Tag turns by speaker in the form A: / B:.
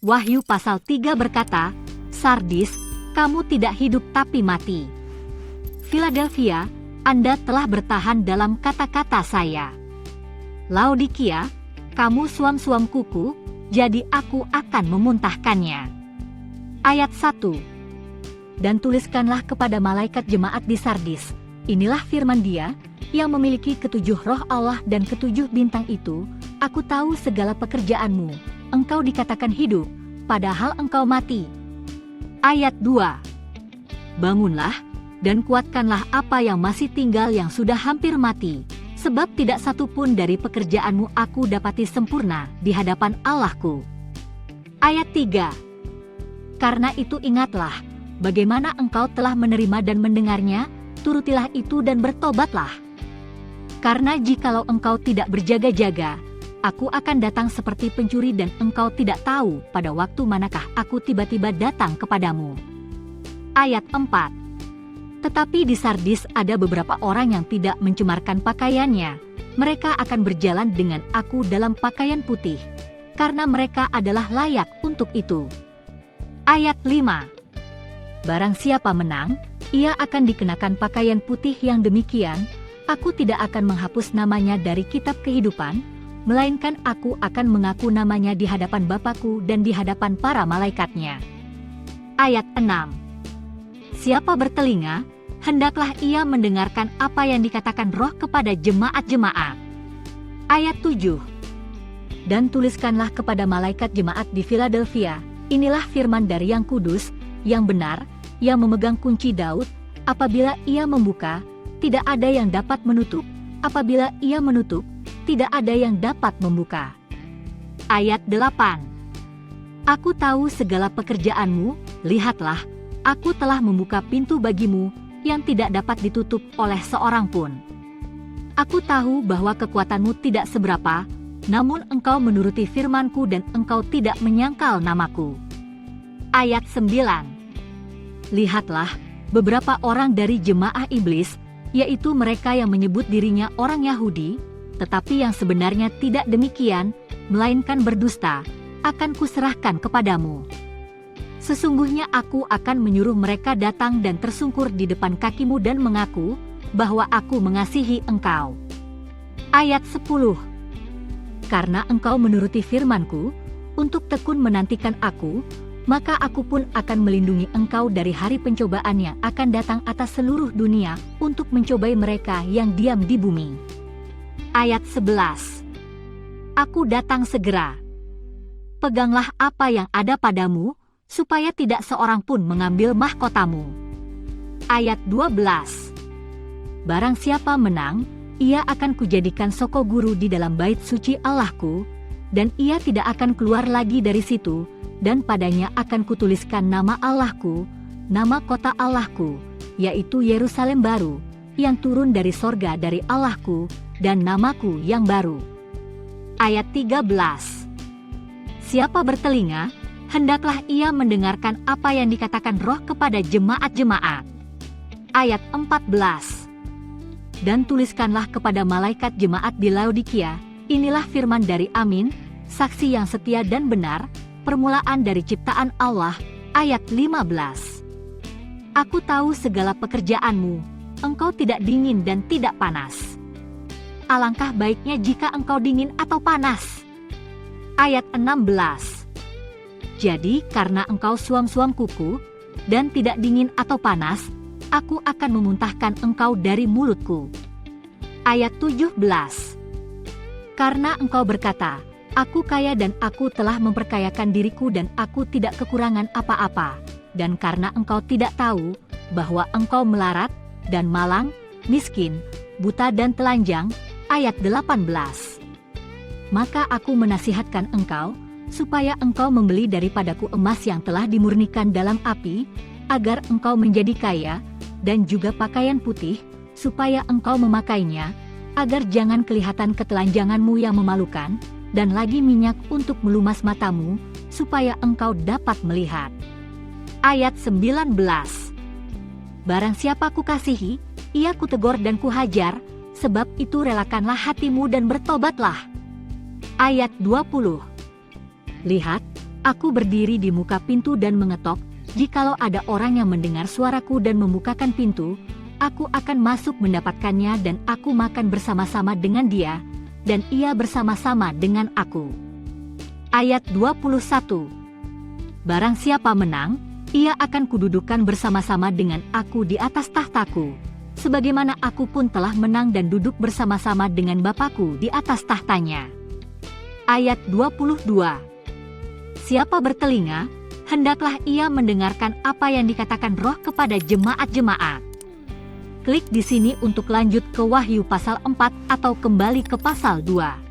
A: Wahyu pasal 3 berkata, Sardis, kamu tidak hidup tapi mati. Philadelphia, Anda telah bertahan dalam kata-kata saya. Laodikia, kamu suam-suam kuku, jadi aku akan memuntahkannya. Ayat 1. Dan tuliskanlah kepada malaikat jemaat di Sardis, inilah firman Dia, yang memiliki ketujuh roh Allah dan ketujuh bintang itu, aku tahu segala pekerjaanmu, engkau dikatakan hidup, padahal engkau mati. Ayat 2. Bangunlah, dan kuatkanlah apa yang masih tinggal yang sudah hampir mati, sebab tidak satu pun dari pekerjaanmu aku dapati sempurna di hadapan Allahku. Ayat 3. Karena itu ingatlah, bagaimana engkau telah menerima dan mendengarnya, turutilah itu dan bertobatlah. Karena jikalau engkau tidak berjaga-jaga, aku akan datang seperti pencuri dan engkau tidak tahu pada waktu manakah aku tiba-tiba datang kepadamu. Ayat 4. Tetapi di Sardis ada beberapa orang yang tidak mencemarkan pakaiannya, mereka akan berjalan dengan aku dalam pakaian putih, karena mereka adalah layak untuk itu. Ayat 5. Barang siapa menang, ia akan dikenakan pakaian putih yang demikian, aku tidak akan menghapus namanya dari kitab kehidupan, melainkan aku akan mengaku namanya di hadapan Bapa-Ku dan di hadapan para malaikatnya. Ayat 6. Siapa bertelinga, hendaklah ia mendengarkan apa yang dikatakan Roh kepada jemaat-jemaat. Ayat 7. Dan tuliskanlah kepada malaikat jemaat di Philadelphia, inilah firman dari yang kudus, yang benar, yang memegang kunci Daud, apabila ia membuka, tidak ada yang dapat menutup, apabila ia menutup, tidak ada yang dapat membuka. Ayat 8. Aku tahu segala pekerjaanmu, lihatlah, aku telah membuka pintu bagimu, yang tidak dapat ditutup oleh seorang pun. Aku tahu bahwa kekuatanmu tidak seberapa, namun engkau menuruti firmanku dan engkau tidak menyangkal namaku. Ayat 9. Lihatlah, beberapa orang dari jemaah iblis, yaitu mereka yang menyebut dirinya orang Yahudi, tetapi yang sebenarnya tidak demikian, melainkan berdusta, akan kuserahkan kepadamu. Sesungguhnya aku akan menyuruh mereka datang dan tersungkur di depan kakimu dan mengaku bahwa aku mengasihi engkau. Ayat 10. Karena engkau menuruti firmanku, untuk tekun menantikan aku, maka aku pun akan melindungi engkau dari hari pencobaan yang akan datang atas seluruh dunia untuk mencobai mereka yang diam di bumi. Ayat 11. Aku datang segera. Peganglah apa yang ada padamu, supaya tidak seorang pun mengambil mahkotamu. Ayat 12. Barang siapa menang, ia akan kujadikan soko guru di dalam bait suci Allahku, dan ia tidak akan keluar lagi dari situ, dan padanya akan kutuliskan nama Allahku, nama kota Allahku, yaitu Yerusalem baru, yang turun dari sorga dari Allahku, dan namaku yang baru. Ayat 13. Siapa bertelinga, hendaklah ia mendengarkan apa yang dikatakan Roh kepada jemaat-jemaat. Ayat 14. Dan tuliskanlah kepada malaikat jemaat di Laodikia, inilah firman dari Amin, saksi yang setia dan benar, permulaan dari ciptaan Allah. Ayat 15. Aku tahu segala pekerjaanmu, engkau tidak dingin dan tidak panas. Alangkah baiknya jika engkau dingin atau panas. Ayat 16. Jadi karena engkau suam-suam kuku, dan tidak dingin atau panas, aku akan memuntahkan engkau dari mulutku. Ayat 17. Karena engkau berkata, aku kaya dan aku telah memperkayakan diriku dan aku tidak kekurangan apa-apa, dan karena engkau tidak tahu bahwa engkau melarat dan malang, miskin, buta dan telanjang. Ayat 18. Maka aku menasihatkan engkau, supaya engkau membeli daripadaku emas yang telah dimurnikan dalam api, agar engkau menjadi kaya, dan juga pakaian putih, supaya engkau memakainya, agar jangan kelihatan ketelanjanganmu yang memalukan, dan lagi minyak untuk melumas matamu, supaya engkau dapat melihat. Ayat 19. Barang siapa kukasihi, ia kutegur dan kuhajar, sebab itu relakanlah hatimu dan bertobatlah. Ayat 20. Lihat, Aku berdiri di muka pintu dan mengetok. Jikalau ada orang yang mendengar suaraku dan membukakan pintu, aku akan masuk mendapatkannya dan aku makan bersama-sama dengan dia, dan ia bersama-sama dengan aku. Ayat 21. Barang siapa menang, ia akan kududukan bersama-sama dengan aku di atas tahtaku, sebagaimana aku pun telah menang dan duduk bersama-sama dengan Bapakku di atas tahtanya. Ayat 22. Siapa bertelinga, hendaklah ia mendengarkan apa yang dikatakan Roh kepada jemaat-jemaat. Klik di sini untuk lanjut ke Wahyu pasal 4 atau kembali ke pasal 2.